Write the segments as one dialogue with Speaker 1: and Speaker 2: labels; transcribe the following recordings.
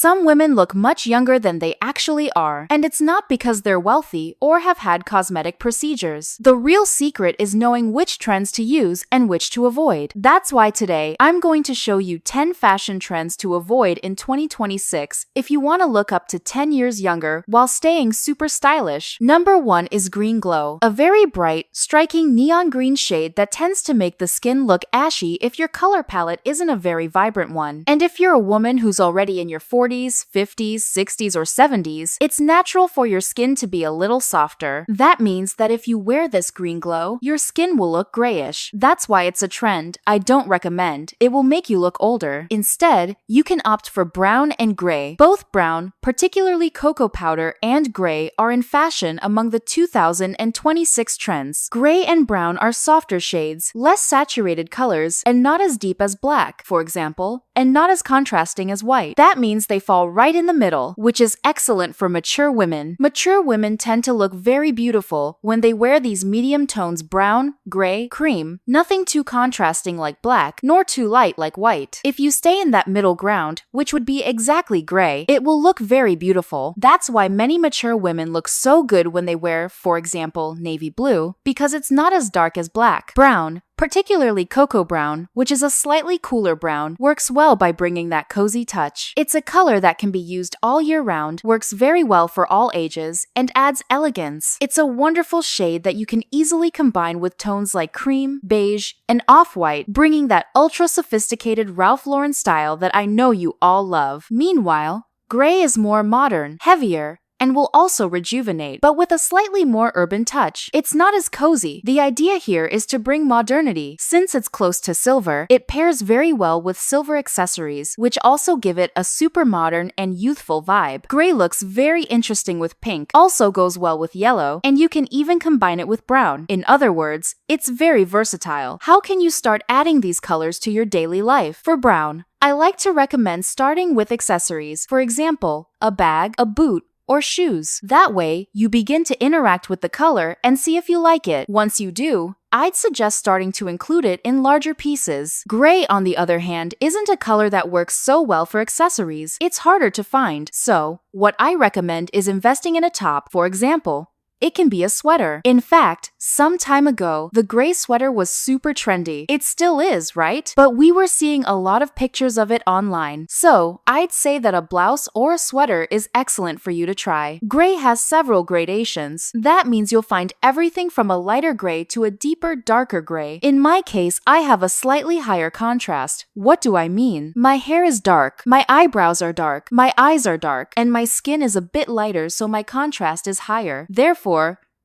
Speaker 1: Some women look much younger than they actually are, and it's not because they're wealthy or have had cosmetic procedures. The real secret is knowing which trends to use and which to avoid. That's why today I'm going to show you 10 fashion trends to avoid in 2026 if you want to look up to 10 years younger while staying super stylish. Number 1 is green glow, a very bright, striking neon green shade that tends to make the skin look ashy if your color palette isn't a very vibrant one. And if you're a woman who's already in your 40s, 50s, 60s, or 70s, it's natural for your skin to be a little softer. That means that if you wear this green glow, your skin will look grayish. That's why it's a trend I don't recommend. It will make you look older. Instead, you can opt for brown and gray. Both brown, particularly cocoa powder, and gray are in fashion among the 2026 trends. Gray and brown are softer shades, less saturated colors, and not as deep as black, for example, and not as contrasting as white. That means they fall right in the middle, which is excellent for mature women. Mature women tend to look very beautiful when they wear these medium tones: brown, gray, cream, nothing too contrasting like black, nor too light like white. If you stay in that middle ground, which would be exactly gray, it will look very beautiful. That's why many mature women look so good when they wear, for example, navy blue, because it's not as dark as black. Brown, particularly cocoa brown, which is a slightly cooler brown, works well by bringing that cozy touch. It's a color that can be used all year round, works very well for all ages, and adds elegance. It's a wonderful shade that you can easily combine with tones like cream, beige, and off-white, bringing that ultra-sophisticated Ralph Lauren style that I know you all love. Meanwhile, gray is more modern, heavier, and will also rejuvenate, but with a slightly more urban touch. It's not as cozy. The idea here is to bring modernity. Since it's close to silver, it pairs very well with silver accessories, which also give it a super modern and youthful vibe. Gray looks very interesting with pink, also goes well with yellow, and you can even combine it with brown. In other words, it's very versatile. How can you start adding these colors to your daily life? For brown, I like to recommend starting with accessories. For example, a bag, a boot, or shoes. That way, you begin to interact with the color and see if you like it. Once you do, I'd suggest starting to include it in larger pieces. Gray, on the other hand, isn't a color that works so well for accessories. It's harder to find. So, what I recommend is investing in a top. For example, it can be a sweater. In fact, some time ago, the gray sweater was super trendy. It still is, right? But we were seeing a lot of pictures of it online. So, I'd say that a blouse or a sweater is excellent for you to try. Gray has several gradations. That means you'll find everything from a lighter gray to a deeper, darker gray. In my case, I have a slightly higher contrast. What do I mean? My hair is dark, my eyebrows are dark, my eyes are dark, and my skin is a bit lighter, so my contrast is higher. Therefore,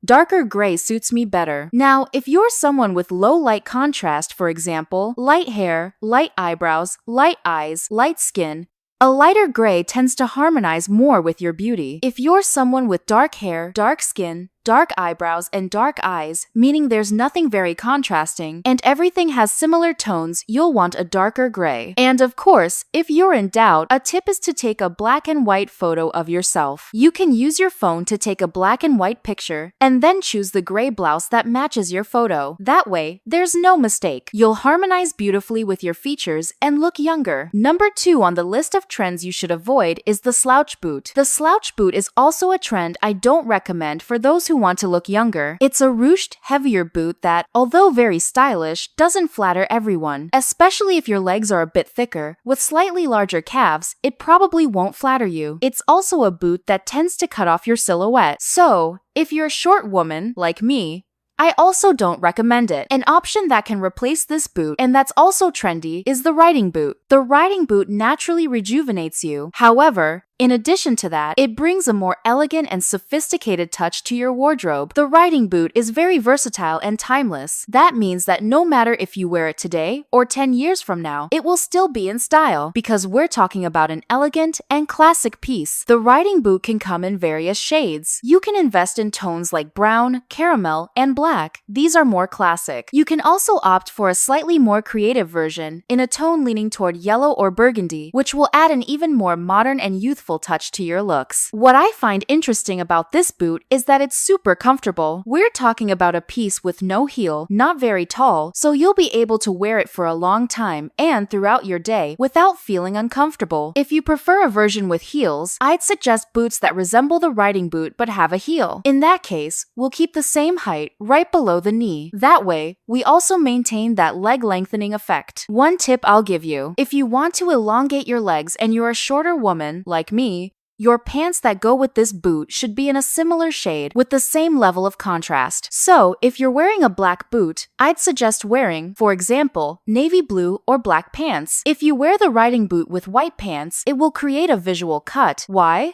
Speaker 1: darker gray suits me better. Now, if you're someone with low light contrast, for example, light hair, light eyebrows, light eyes, light skin, a lighter gray tends to harmonize more with your beauty. If you're someone with dark hair, dark skin, dark eyebrows, and dark eyes, meaning there's nothing very contrasting, and everything has similar tones, you'll want a darker gray. And of course, if you're in doubt, a tip is to take a black and white photo of yourself. You can use your phone to take a black and white picture, and then choose the gray blouse that matches your photo. That way, there's no mistake. You'll harmonize beautifully with your features and look younger. Number 2 on the list of trends you should avoid is the slouch boot. The slouch boot is also a trend I don't recommend for those who want to look younger. It's a ruched, heavier boot that, although very stylish, doesn't flatter everyone. Especially if your legs are a bit thicker. With slightly larger calves, it probably won't flatter you. It's also a boot that tends to cut off your silhouette. So, if you're a short woman, like me, I also don't recommend it. An option that can replace this boot, and that's also trendy, is the riding boot. The riding boot naturally rejuvenates you. However, in addition to that, it brings a more elegant and sophisticated touch to your wardrobe. The riding boot is very versatile and timeless. That means that no matter if you wear it today or 10 years from now, it will still be in style, because we're talking about an elegant and classic piece. The riding boot can come in various shades. You can invest in tones like brown, caramel, and black. These are more classic. You can also opt for a slightly more creative version in a tone leaning toward yellow or burgundy, which will add an even more modern and youthful youthful touch to your looks. What I find interesting about this boot is that it's super comfortable. We're talking about a piece with no heel, not very tall, so you'll be able to wear it for a long time and throughout your day without feeling uncomfortable. If you prefer a version with heels, I'd suggest boots that resemble the riding boot but have a heel. In that case, we'll keep the same height right below the knee. That way, we also maintain that leg lengthening effect. One tip I'll give you: if you want to elongate your legs and you're a shorter woman, like me, your pants that go with this boot should be in a similar shade with the same level of contrast. So, if you're wearing a black boot, I'd suggest wearing, for example, navy blue or black pants. If you wear the riding boot with white pants, it will create a visual cut. Why?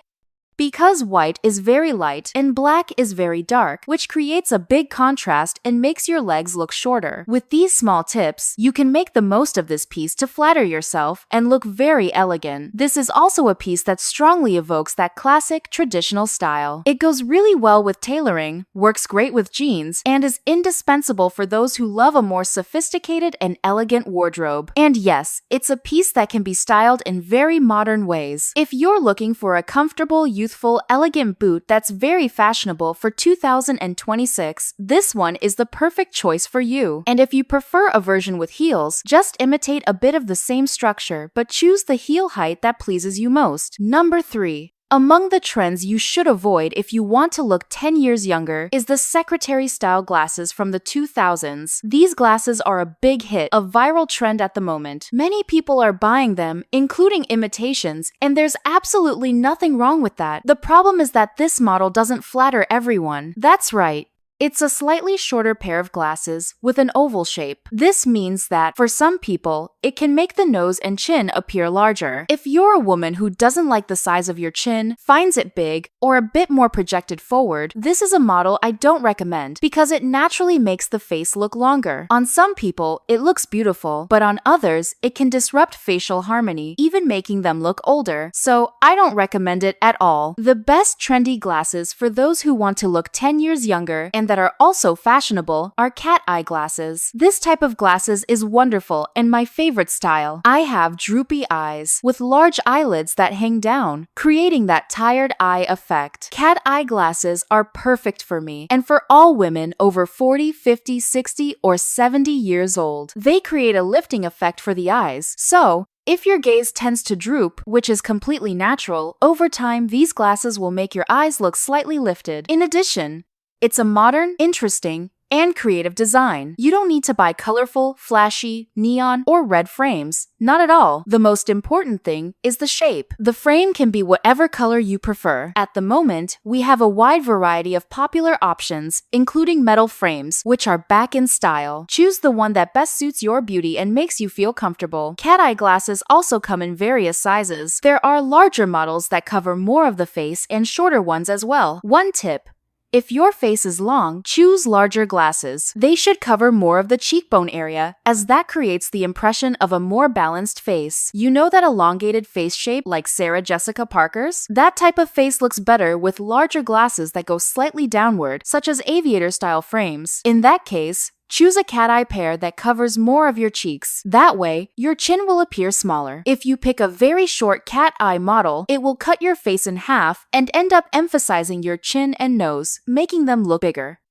Speaker 1: Because white is very light and black is very dark, which creates a big contrast and makes your legs look shorter. With these small tips, you can make the most of this piece to flatter yourself and look very elegant. This is also a piece that strongly evokes that classic, traditional style. It goes really well with tailoring, works great with jeans, and is indispensable for those who love a more sophisticated and elegant wardrobe. And yes, it's a piece that can be styled in very modern ways. If you're looking for a comfortable, youthful, elegant boot that's very fashionable for 2026, this one is the perfect choice for you. And if you prefer a version with heels, just imitate a bit of the same structure, but choose the heel height that pleases you most. Number 3. Among the trends you should avoid if you want to look 10 years younger is the secretary-style glasses from the 2000s. These glasses are a big hit, a viral trend at the moment. Many people are buying them, including imitations, and there's absolutely nothing wrong with that. The problem is that this model doesn't flatter everyone. That's right. It's a slightly shorter pair of glasses with an oval shape. This means that, for some people, it can make the nose and chin appear larger. If you're a woman who doesn't like the size of your chin, finds it big, or a bit more projected forward, this is a model I don't recommend because it naturally makes the face look longer. On some people, it looks beautiful, but on others, it can disrupt facial harmony, even making them look older. So I don't recommend it at all. The best trendy glasses for those who want to look 10 years younger and that are also fashionable are cat eye glasses. This type of glasses is wonderful and my favorite style. I have droopy eyes with large eyelids that hang down, creating that tired eye effect. Cat eye glasses are perfect for me and for all women over 40, 50, 60, or 70 years old. They create a lifting effect for the eyes, so if your gaze tends to droop, which is completely natural, over time these glasses will make your eyes look slightly lifted. In addition, it's a modern, interesting, and creative design. You don't need to buy colorful, flashy, neon, or red frames. Not at all. The most important thing is the shape. The frame can be whatever color you prefer. At the moment, we have a wide variety of popular options, including metal frames, which are back in style. Choose the one that best suits your beauty and makes you feel comfortable. Cat eye glasses also come in various sizes. There are larger models that cover more of the face and shorter ones as well. One tip: if your face is long, choose larger glasses. They should cover more of the cheekbone area, as that creates the impression of a more balanced face. You know that elongated face shape like Sarah Jessica Parker's? That type of face looks better with larger glasses that go slightly downward, such as aviator-style frames. In that case, choose a cat eye pair that covers more of your cheeks. That way, your chin will appear smaller. If you pick a very short cat eye model, it will cut your face in half and end up emphasizing your chin and nose, making them look bigger.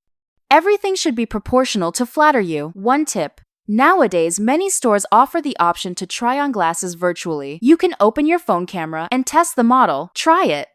Speaker 1: Everything should be proportional to flatter you. One tip: nowadays, many stores offer the option to try on glasses virtually. You can open your phone camera and test the model. Try it.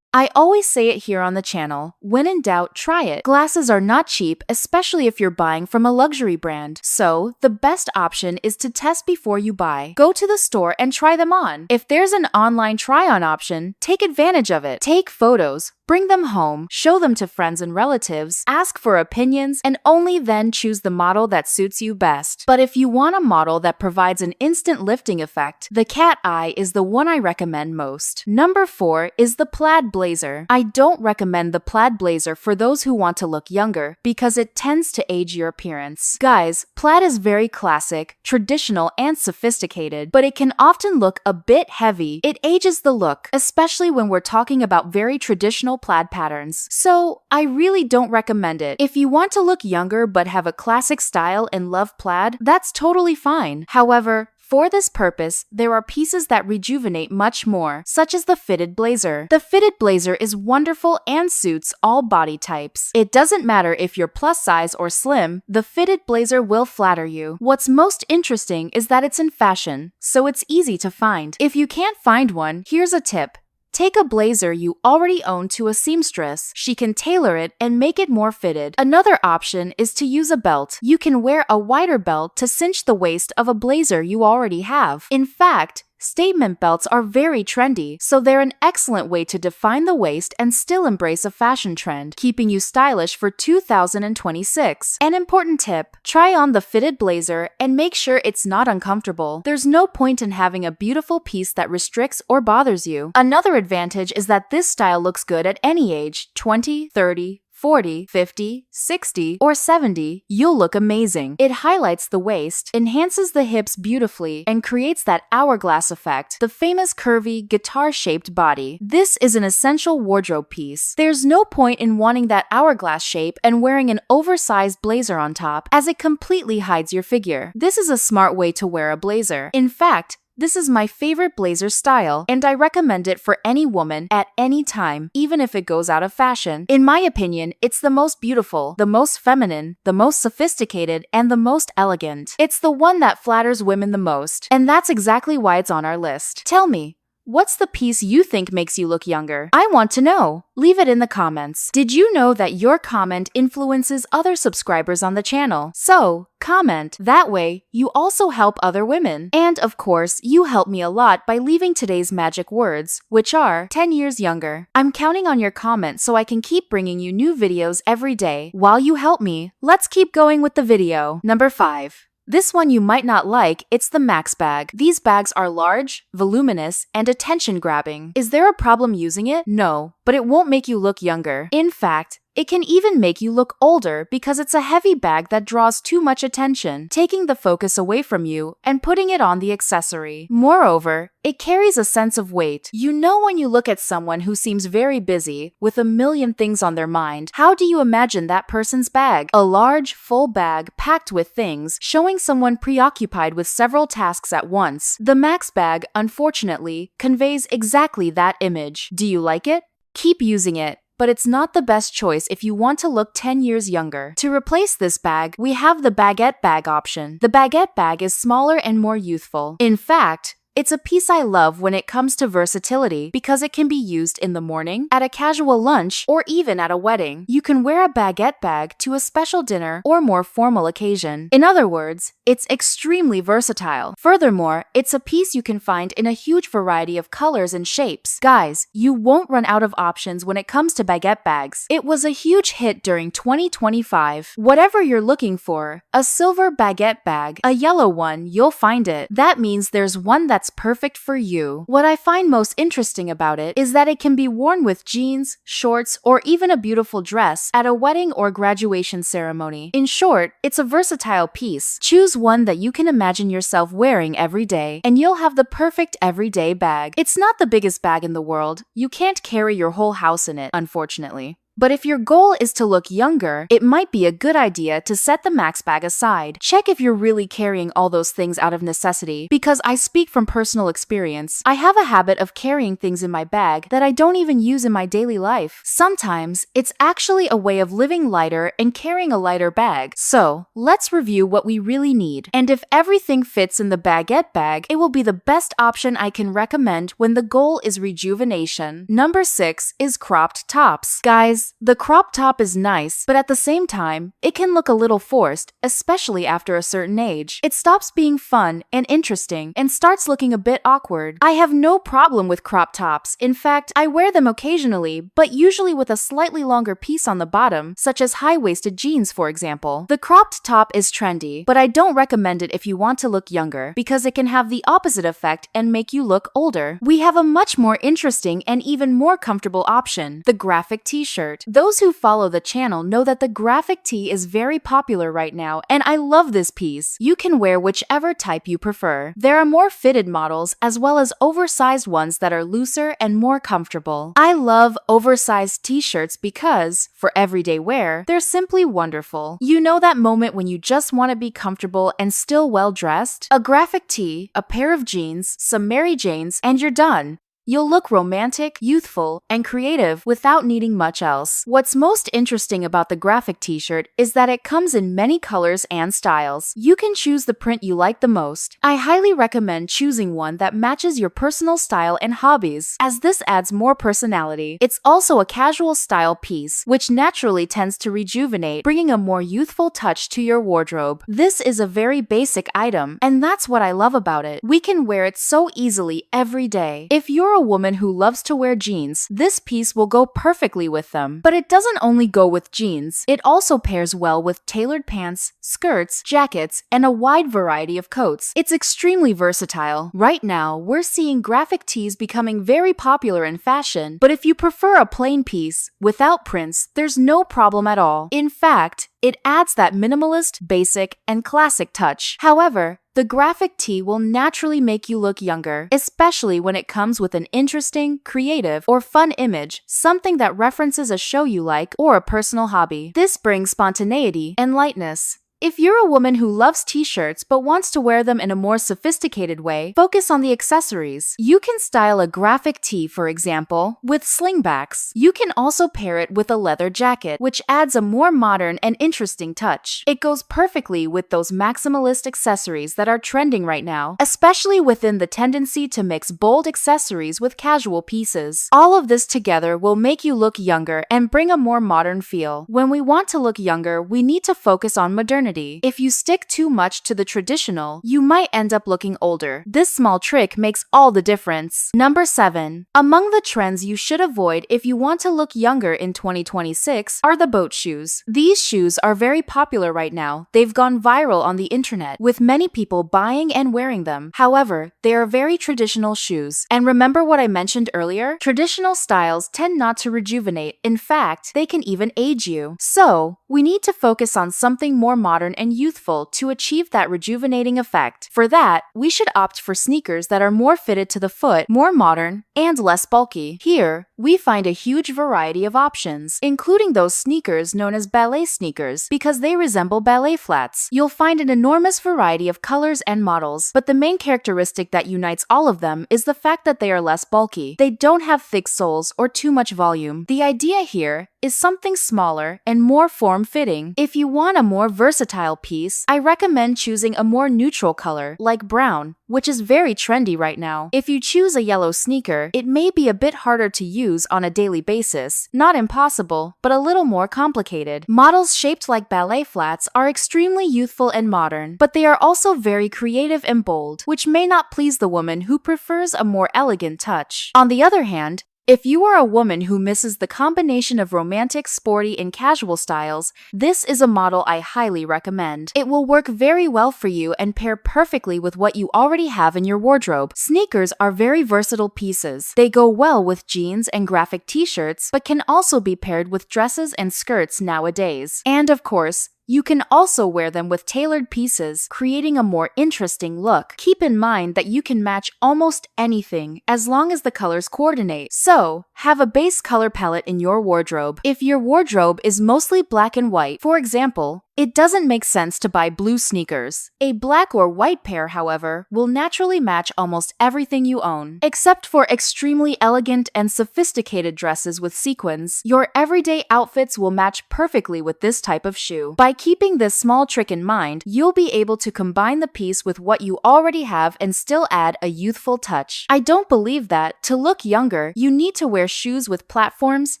Speaker 1: I always say it here on the channel, when in doubt, try it. Glasses are not cheap, especially if you're buying from a luxury brand. So, the best option is to test before you buy. Go to the store and try them on. If there's an online try-on option, take advantage of it. Take photos, bring them home, show them to friends and relatives, ask for opinions, and only then choose the model that suits you best. But if you want a model that provides an instant lifting effect, the cat eye is the one I recommend most. Number 4 is the plaid blazer. I don't recommend the plaid blazer for those who want to look younger because it tends to age your appearance. Guys, plaid is very classic, traditional, and sophisticated, but it can often look a bit heavy. It ages the look, especially when we're talking about very traditional plaid patterns. So, I really don't recommend it. If you want to look younger but have a classic style and love plaid, that's totally fine. However, For this purpose, there are pieces that rejuvenate much more, such as the fitted blazer. The fitted blazer is wonderful and suits all body types. It doesn't matter if you're plus size or slim, the fitted blazer will flatter you. What's most interesting is that it's in fashion, so it's easy to find. If you can't find one, here's a tip. Take a blazer you already own to a seamstress. She can tailor it and make it more fitted. Another option is to use a belt. You can wear a wider belt to cinch the waist of a blazer you already have. In fact, statement belts are very trendy, so they're an excellent way to define the waist and still embrace a fashion trend, keeping you stylish for 2026. An important tip: try on the fitted blazer and make sure it's not uncomfortable. There's no point in having a beautiful piece that restricts or bothers you. Another advantage is that this style looks good at any age, 20, 30, 40, 50, 60, or 70, you'll look amazing. It highlights the waist, enhances the hips beautifully, and creates that hourglass effect, the famous curvy, guitar-shaped body. This is an essential wardrobe piece. There's no point in wanting that hourglass shape and wearing an oversized blazer on top, as it completely hides your figure. This is a smart way to wear a blazer. In fact, this is my favorite blazer style, and I recommend it for any woman at any time, even if it goes out of fashion. In my opinion, it's the most beautiful, the most feminine, the most sophisticated, and the most elegant. It's the one that flatters women the most, and that's exactly why it's on our list. Tell me, what's the piece you think makes you look younger? I want to know. Leave it in the comments. Did you know that your comment influences other subscribers on the channel? So, comment. That way, you also help other women. And of course, you help me a lot by leaving today's magic words, which are 10 years younger. I'm counting on your comment so I can keep bringing you new videos every day. While you help me, let's keep going with the video. Number 5. This one you might not like, it's the Max bag. These bags are large, voluminous, and attention-grabbing. Is there a problem using it? No, but it won't make you look younger. In fact, it can even make you look older because it's a heavy bag that draws too much attention, taking the focus away from you and putting it on the accessory. Moreover, it carries a sense of weight. You know when you look at someone who seems very busy, with a million things on their mind, how do you imagine that person's bag? A large, full bag packed with things, showing someone preoccupied with several tasks at once. The Max bag, unfortunately, conveys exactly that image. Do you like it? Keep using it. But it's not the best choice if you want to look 10 years younger. To replace this bag, we have the baguette bag option. The baguette bag is smaller and more youthful. In fact, it's a piece I love when it comes to versatility because it can be used in the morning, at a casual lunch, or even at a wedding. You can wear a baguette bag to a special dinner or more formal occasion. In other words, it's extremely versatile. Furthermore, it's a piece you can find in a huge variety of colors and shapes. Guys, you won't run out of options when it comes to baguette bags. It was a huge hit during 2025. Whatever you're looking for, a silver baguette bag, a yellow one, you'll find it. That means there's one that's perfect for you. What I find most interesting about it is that it can be worn with jeans, shorts, or even a beautiful dress at a wedding or graduation ceremony. In short, it's a versatile piece. Choose one that you can imagine yourself wearing every day, and you'll have the perfect everyday bag. It's not the biggest bag in the world. You can't carry your whole house in it, unfortunately. But if your goal is to look younger, it might be a good idea to set the Max bag aside. Check if you're really carrying all those things out of necessity, because I speak from personal experience. I have a habit of carrying things in my bag that I don't even use in my daily life. Sometimes, it's actually a way of living lighter and carrying a lighter bag. So, let's review what we really need. And if everything fits in the baguette bag, it will be the best option I can recommend when the goal is rejuvenation. Number 6 is cropped tops. Guys, the crop top is nice, but at the same time, it can look a little forced, especially after a certain age. It stops being fun and interesting and starts looking a bit awkward. I have no problem with crop tops. In fact, I wear them occasionally, but usually with a slightly longer piece on the bottom, such as high-waisted jeans, for example. The cropped top is trendy, but I don't recommend it if you want to look younger, because it can have the opposite effect and make you look older. We have a much more interesting and even more comfortable option, the graphic t-shirt. t-shirt. Those who follow the channel know that the graphic tee is very popular right now, and I love this piece. You can wear whichever type you prefer. There are more fitted models as well as oversized ones that are looser and more comfortable. I love oversized t-shirts because, for everyday wear, they're simply wonderful. You know that moment when you just want to be comfortable and still well dressed? A graphic tee, a pair of jeans, some Mary Janes, and you're done. You'll look romantic, youthful, and creative without needing much else. What's most interesting about the graphic t-shirt is that it comes in many colors and styles. You can choose the print you like the most. I highly recommend choosing one that matches your personal style and hobbies, as this adds more personality. It's also a casual style piece, which naturally tends to rejuvenate, bringing a more youthful touch to your wardrobe. This is a very basic item, and that's what I love about it. We can wear it so easily every day. If you're a woman who loves to wear jeans, this piece will go perfectly with them. But it doesn't only go with jeans, it also pairs well with tailored pants, skirts, jackets, and a wide variety of coats. It's extremely versatile. Right now, we're seeing graphic tees becoming very popular in fashion, but if you prefer a plain piece, without prints, there's no problem at all. In fact, it adds that minimalist, basic, and classic touch. However, the graphic tee will naturally make you look younger, especially when it comes with an interesting, creative, or fun image, something that references a show you like or a personal hobby. This brings spontaneity and lightness. If you're a woman who loves t-shirts but wants to wear them in a more sophisticated way, focus on the accessories. You can style a graphic tee, for example, with slingbacks. You can also pair it with a leather jacket, which adds a more modern and interesting touch. It goes perfectly with those maximalist accessories that are trending right now, especially within the tendency to mix bold accessories with casual pieces. All of this together will make you look younger and bring a more modern feel. When we want to look younger, we need to focus on modernity. If you stick too much to the traditional, you might end up looking older. This small trick makes all the difference. Number 7. Among the trends you should avoid if you want to look younger in 2026 are the boat shoes. These shoes are very popular right now. They've gone viral on the internet, with many people buying and wearing them. However, they are very traditional shoes. And remember what I mentioned earlier? Traditional styles tend not to rejuvenate. In fact, they can even age you. So, we need to focus on something more modern and youthful to achieve that rejuvenating effect. For that, we should opt for sneakers that are more fitted to the foot, more modern, and less bulky. Here, we find a huge variety of options, including those sneakers known as ballet sneakers, because they resemble ballet flats. You'll find an enormous variety of colors and models, but the main characteristic that unites all of them is the fact that they are less bulky. They don't have thick soles or too much volume. The idea here is something smaller and more form-fitting. If you want a more versatile piece, I recommend choosing a more neutral color, like brown, which is very trendy right now. If you choose a yellow sneaker, it may be a bit harder to use on a daily basis. Not impossible, but a little more complicated. Models shaped like ballet flats are extremely youthful and modern, but they are also very creative and bold, which may not please the woman who prefers a more elegant touch. On the other hand, if you are a woman who misses the combination of romantic, sporty, and casual styles, this is a model I highly recommend. It will work very well for you and pair perfectly with what you already have in your wardrobe. Sneakers are very versatile pieces. They go well with jeans and graphic t-shirts, but can also be paired with dresses and skirts nowadays. And of course, you can also wear them with tailored pieces, creating a more interesting look. Keep in mind that you can match almost anything as long as the colors coordinate. So, have a base color palette in your wardrobe. If your wardrobe is mostly black and white, for example, it doesn't make sense to buy blue sneakers. A black or white pair, however, will naturally match almost everything you own. Except for extremely elegant and sophisticated dresses with sequins, your everyday outfits will match perfectly with this type of shoe. By keeping this small trick in mind, you'll be able to combine the piece with what you already have and still add a youthful touch. I don't believe that, to look younger, you need to wear shoes with platforms,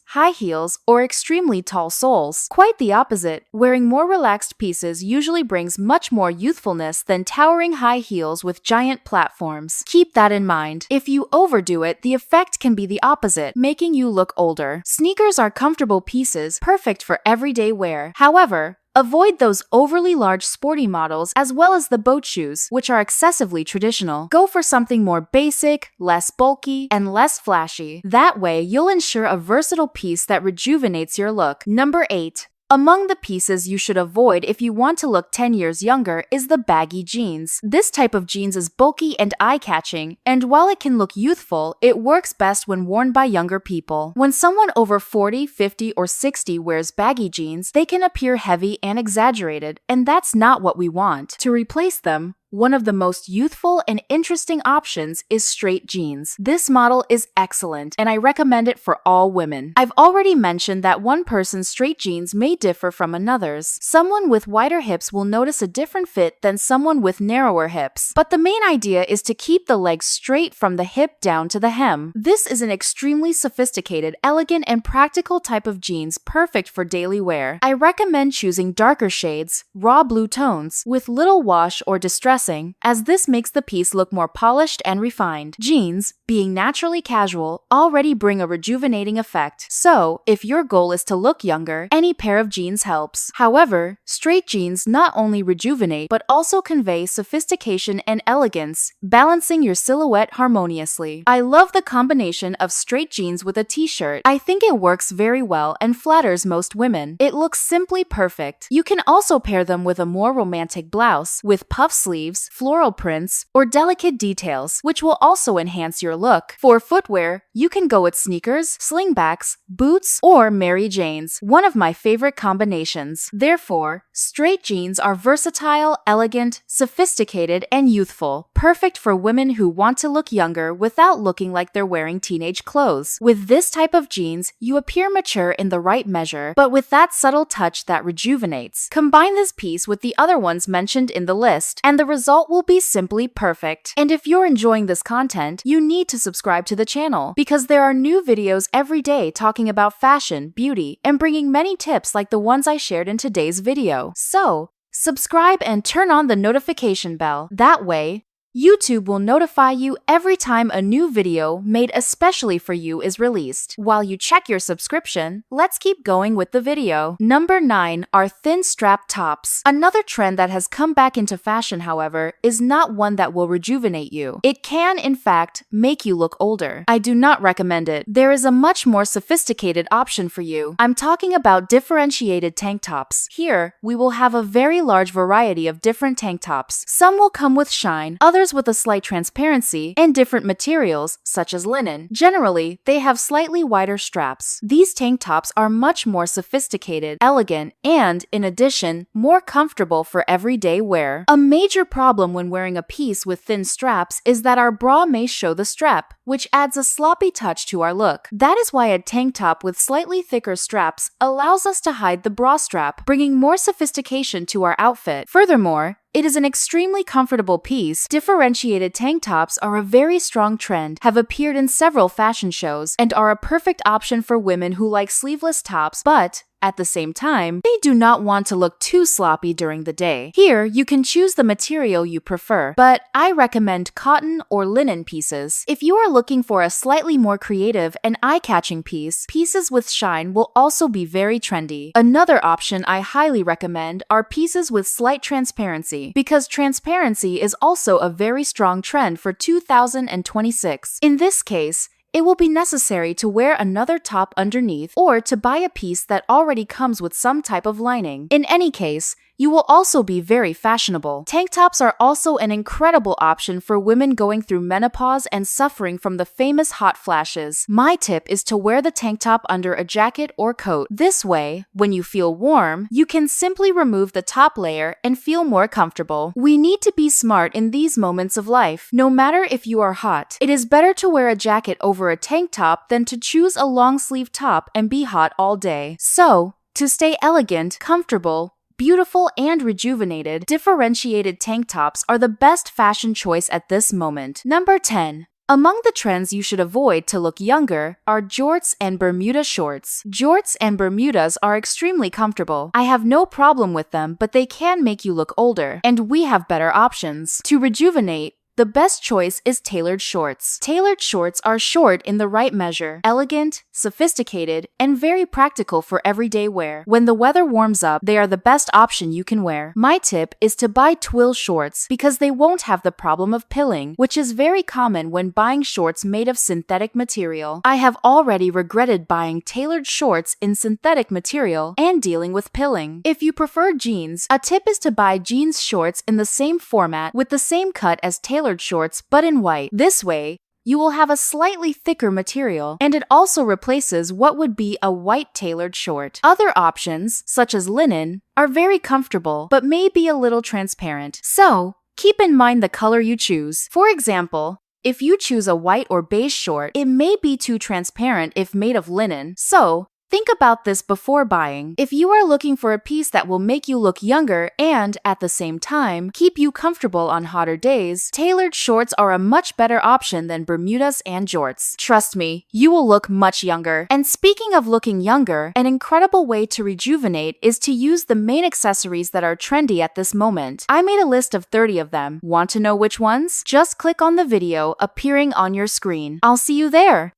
Speaker 1: high heels, or extremely tall soles. Quite the opposite, wearing more relaxed pieces usually brings much more youthfulness than towering high heels with giant platforms. Keep that in mind. If you overdo it, the effect can be the opposite, making you look older. Sneakers are comfortable pieces, perfect for everyday wear. However, Avoid those overly large sporty models as well as the boat shoes, which are excessively traditional. Go for something more basic, less bulky, and less flashy. That way, you'll ensure a versatile piece that rejuvenates your look. Number 8. Among the pieces you should avoid if you want to look 10 years younger is the baggy jeans. This type of jeans is bulky and eye-catching, and while it can look youthful, it works best when worn by younger people. When someone over 40, 50, or 60 wears baggy jeans, they can appear heavy and exaggerated, and that's not what we want. To replace them, one of the most youthful and interesting options is straight jeans. This model is excellent, and I recommend it for all women. I've already mentioned that one person's straight jeans may differ from another's. Someone with wider hips will notice a different fit than someone with narrower hips. But the main idea is to keep the legs straight from the hip down to the hem. This is an extremely sophisticated, elegant, and practical type of jeans perfect for daily wear. I recommend choosing darker shades, raw blue tones, with little wash or distress, as this makes the piece look more polished and refined. Jeans, being naturally casual, already bring a rejuvenating effect. So, if your goal is to look younger, any pair of jeans helps. However, straight jeans not only rejuvenate but also convey sophistication and elegance, balancing your silhouette harmoniously. I love the combination of straight jeans with a t-shirt. I think it works very well and flatters most women. It looks simply perfect. You can also pair them with a more romantic blouse with puff sleeves, floral prints, or delicate details, which will also enhance your look. For footwear, you can go with sneakers, slingbacks, boots, or Mary Janes, one of my favorite combinations. Therefore, straight jeans are versatile, elegant, sophisticated, and youthful, perfect for women who want to look younger without looking like they're wearing teenage clothes. With this type of jeans, you appear mature in the right measure, but with that subtle touch that rejuvenates. Combine this piece with the other ones mentioned in the list, and the result will be simply perfect. And if you're enjoying this content, you need to subscribe to the channel, because there are new videos every day talking about fashion, beauty, and bringing many tips like the ones I shared in today's video. So, subscribe and turn on the notification bell. That way, YouTube will notify you every time a new video made especially for you is released. While you check your subscription, let's keep going with the video. Number 9 are thin strap tops. Another trend that has come back into fashion, however, is not one that will rejuvenate you. It can, in fact, make you look older. I do not recommend it. There is a much more sophisticated option for you. I'm talking about differentiated tank tops. Here, we will have a very large variety of different tank tops. Some will come with shine, others with a slight transparency, and different materials, such as linen. Generally, they have slightly wider straps. These tank tops are much more sophisticated, elegant, and, in addition, more comfortable for everyday wear. A major problem when wearing a piece with thin straps is that our bra may show the strap, which adds a sloppy touch to our look. That is why a tank top with slightly thicker straps allows us to hide the bra strap, bringing more sophistication to our outfit. Furthermore, it is an extremely comfortable piece. Differentiated tank tops are a very strong trend, have appeared in several fashion shows, and are a perfect option for women who like sleeveless tops, but at the same time, they do not want to look too sloppy during the day. Here, you can choose the material you prefer, but I recommend cotton or linen pieces. If you are looking for a slightly more creative and eye-catching piece, pieces with shine will also be very trendy. Another option I highly recommend are pieces with slight transparency, because transparency is also a very strong trend for 2026. In this case, it will be necessary to wear another top underneath or to buy a piece that already comes with some type of lining. In any case, you will also be very fashionable. Tank tops are also an incredible option for women going through menopause and suffering from the famous hot flashes. My tip is to wear the tank top under a jacket or coat. This way, when you feel warm, you can simply remove the top layer and feel more comfortable. We need to be smart in these moments of life. No matter if you are hot, it is better to wear a jacket over a tank top than to choose a long sleeve top and be hot all day. So, to stay elegant, comfortable, beautiful, and rejuvenated, differentiated tank tops are the best fashion choice at this moment. Number 10. Among the trends you should avoid to look younger are jorts and Bermuda shorts. Jorts and Bermudas are extremely comfortable. I have no problem with them, but they can make you look older, and we have better options. To rejuvenate, the best choice is tailored shorts. Tailored shorts are short in the right measure, elegant, sophisticated, and very practical for everyday wear. When the weather warms up, they are the best option you can wear. My tip is to buy twill shorts because they won't have the problem of pilling, which is very common when buying shorts made of synthetic material. I have already regretted buying tailored shorts in synthetic material and dealing with pilling. If you prefer jeans, a tip is to buy jeans shorts in the same format with the same cut as tailored shorts but in white. This way, you will have a slightly thicker material, and it also replaces what would be a white tailored short. Other options, such as linen, are very comfortable but may be a little transparent. So, keep in mind the color you choose. For example, if you choose a white or beige short, it may be too transparent if made of linen. So, think about this before buying. If you are looking for a piece that will make you look younger and, at the same time, keep you comfortable on hotter days, tailored shorts are a much better option than Bermudas and jorts. Trust me, you will look much younger. And speaking of looking younger, an incredible way to rejuvenate is to use the main accessories that are trendy at this moment. I made a list of 30 of them. Want to know which ones? Just click on the video appearing on your screen. I'll see you there.